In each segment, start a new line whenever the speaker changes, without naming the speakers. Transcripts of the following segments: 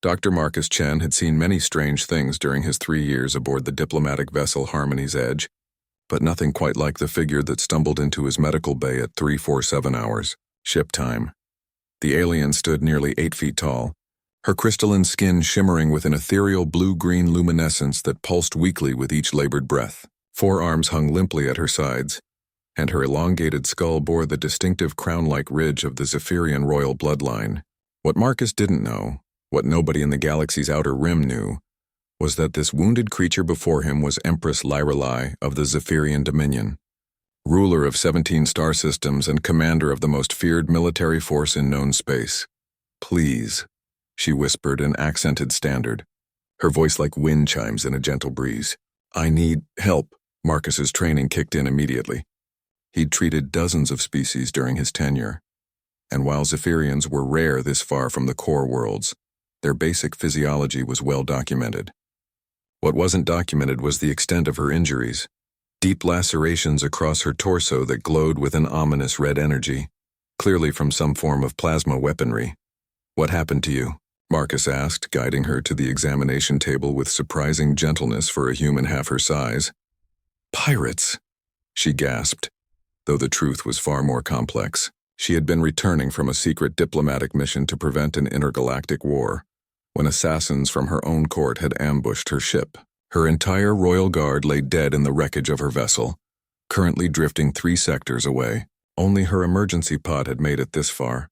Dr. Marcus Chen had seen many strange things during his 3 years aboard the diplomatic vessel Harmony's Edge, but nothing quite like the figure that stumbled into his medical bay at 347 hours, ship time. The alien stood nearly 8 feet tall, her crystalline skin shimmering with an ethereal blue-green luminescence that pulsed weakly with each labored breath. 4 arms hung limply at her sides, and her elongated skull bore the distinctive crown-like ridge of the Zephyrian royal bloodline. What Marcus didn't know, what nobody in the galaxy's outer rim knew, was that this wounded creature before him was Empress Lyralai of the Zephyrian Dominion, ruler of 17 star systems and commander of the most feared military force in known space. "Please," she whispered in accented standard, her voice like wind chimes in a gentle breeze. "I need help." Marcus's training kicked in immediately. He'd treated dozens of species during his tenure, and while Zephyrians were rare this far from the core worlds, their basic physiology was well documented. What wasn't documented was the extent of her injuries, deep lacerations across her torso that glowed with an ominous red energy, clearly from some form of plasma weaponry. "What happened to you?" Marcus asked, guiding her to the examination table with surprising gentleness for a human half her size. "Pirates," she gasped, though the truth was far more complex. She had been returning from a secret diplomatic mission to prevent an intergalactic war, when assassins from her own court had ambushed her ship. Her entire royal guard lay dead in the wreckage of her vessel, currently drifting 3 sectors away. Only her emergency pod had made it this far.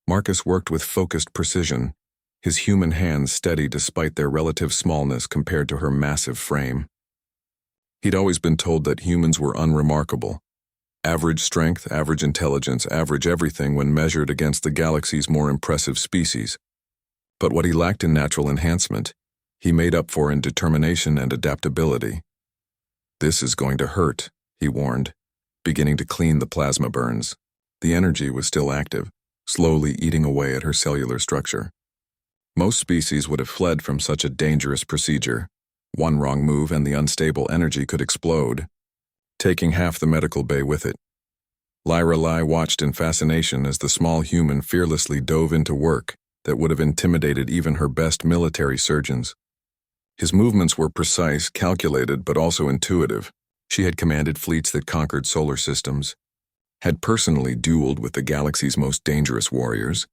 Marcus worked with focused precision, his human hands steady despite their relative smallness compared to her massive frame. He'd always been told that humans were unremarkable. Average strength, average intelligence, average everything when measured against the galaxy's more impressive species. But what he lacked in natural enhancement, he made up for in determination and adaptability. "This is going to hurt," he warned, beginning to clean the plasma burns. The energy was still active, slowly eating away at her cellular structure. Most species would have fled from such a dangerous procedure. One wrong move and the unstable energy could explode, taking half the medical bay with it. Lyralai watched in fascination as the small human fearlessly dove into work that would have intimidated even her best military surgeons. His movements were precise, calculated, but also intuitive. She had commanded fleets that conquered solar systems, had personally dueled with the galaxy's most dangerous warriors.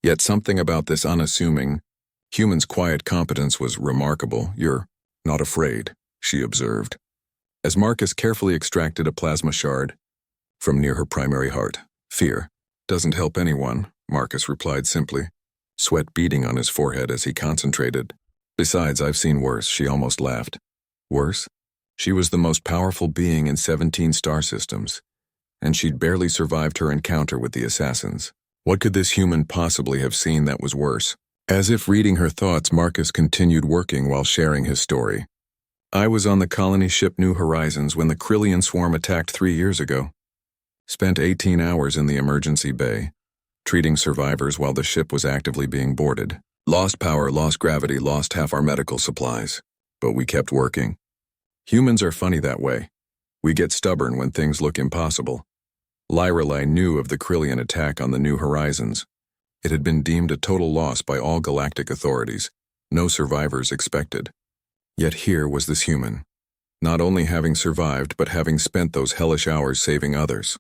Yet something about this unassuming, human's quiet competence was remarkable. "You're not afraid," she observed, as Marcus carefully extracted a plasma shard from near her primary heart. "Fear doesn't help anyone," Marcus replied simply, sweat beading on his forehead as he concentrated. "Besides, I've seen worse," she almost laughed. Worse? She was the most powerful being in 17 star systems, and she'd barely survived her encounter with the assassins. What could this human possibly have seen that was worse? As if reading her thoughts, Marcus continued working while sharing his story. "I was on the colony ship New Horizons when the Krillian swarm attacked 3 years ago. Spent 18 hours in the emergency bay, treating survivors while the ship was actively being boarded. Lost power, lost gravity, lost half our medical supplies. But we kept working. Humans are funny that way. We get stubborn when things look impossible." Lyralai knew of the Krillian attack on the New Horizons. It had been deemed a total loss by all galactic authorities, no survivors expected. Yet here was this human, not only having survived but having spent those hellish hours saving others.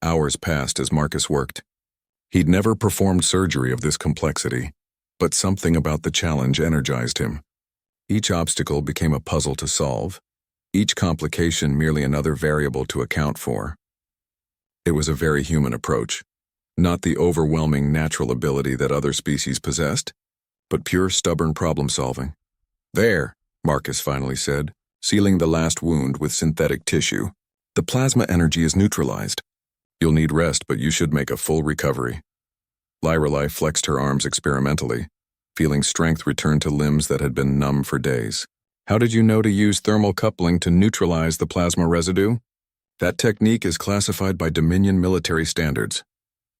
Hours passed as Marcus worked. He'd never performed surgery of this complexity, but something about the challenge energized him. Each obstacle became a puzzle to solve, each complication merely another variable to account for. It was a very human approach, not the overwhelming natural ability that other species possessed, but pure stubborn problem-solving. "There," Marcus finally said, sealing the last wound with synthetic tissue. "The plasma energy is neutralized. You'll need rest, but you should make a full recovery." Lyralai flexed her arms experimentally, feeling strength return to limbs that had been numb for days. "How did you know to use thermal coupling to neutralize the plasma residue?" "That technique is classified by Dominion military standards."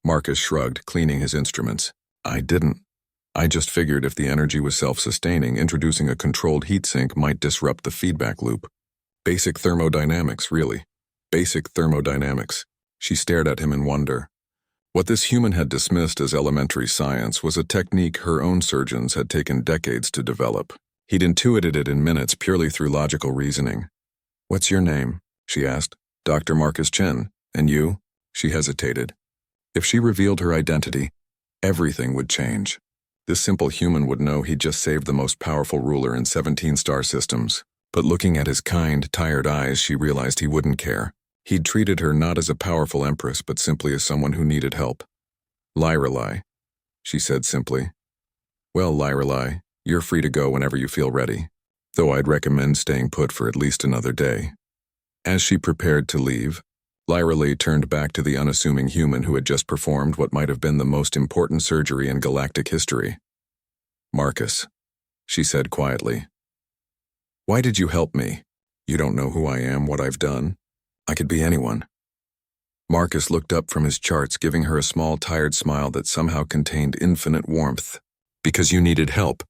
Marcus shrugged, cleaning his instruments. "I didn't. I just figured if the energy was self-sustaining, introducing a controlled heatsink might disrupt the feedback loop. Basic thermodynamics, really. Basic thermodynamics." She stared at him in wonder. What this human had dismissed as elementary science was a technique her own surgeons had taken decades to develop. He'd intuited it in minutes purely through logical reasoning. "What's your name?" she asked. "Dr. Marcus Chen. And you?" She hesitated. If she revealed her identity, everything would change. This simple human would know he'd just saved the most powerful ruler in 17 star systems. But looking at his kind, tired eyes, she realized he wouldn't care. He'd treated her not as a powerful empress, but simply as someone who needed help. "Lyrelai," she said simply. "Well, Lyrelai, you're free to go whenever you feel ready, though I'd recommend staying put for at least another day." As she prepared to leave, Lyrelai turned back to the unassuming human who had just performed what might have been the most important surgery in galactic history. "Marcus," she said quietly. "Why did you help me? You don't know who I am, what I've done. I could be anyone." Marcus looked up from his charts, giving her a small, tired smile that somehow contained infinite warmth. "Because you needed help.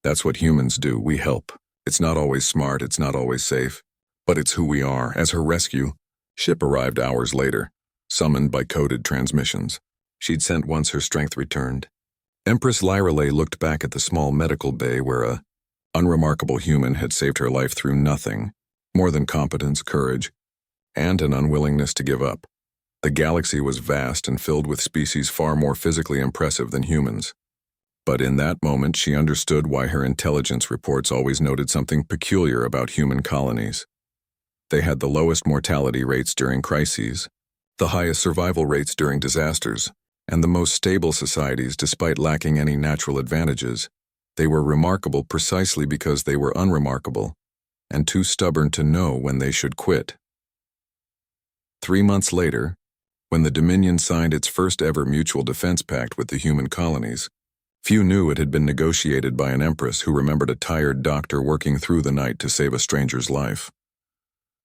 That's what humans do, we help. It's not always smart, it's not always safe, but it's who we are." As her rescue ship arrived hours later, summoned by coded transmissions she'd sent once her strength returned. Empress Lyrelai looked back at the small medical bay where a unremarkable human had saved her life through nothing more than competence, courage, and an unwillingness to give up. The galaxy was vast and filled with species far more physically impressive than humans. But in that moment, she understood why her intelligence reports always noted something peculiar about human colonies. They had the lowest mortality rates during crises, the highest survival rates during disasters, and the most stable societies despite lacking any natural advantages. They were remarkable precisely because they were unremarkable, and too stubborn to know when they should quit. 3 months later, when the Dominion signed its first ever mutual defense pact with the human colonies, few knew it had been negotiated by an empress who remembered a tired doctor working through the night to save a stranger's life.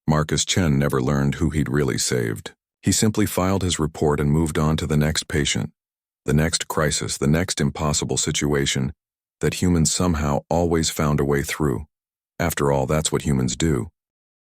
Marcus Chen never learned who he'd really saved. He simply filed his report and moved on to the next patient, the next crisis, the next impossible situation that humans somehow always found a way through. After all, that's what humans do.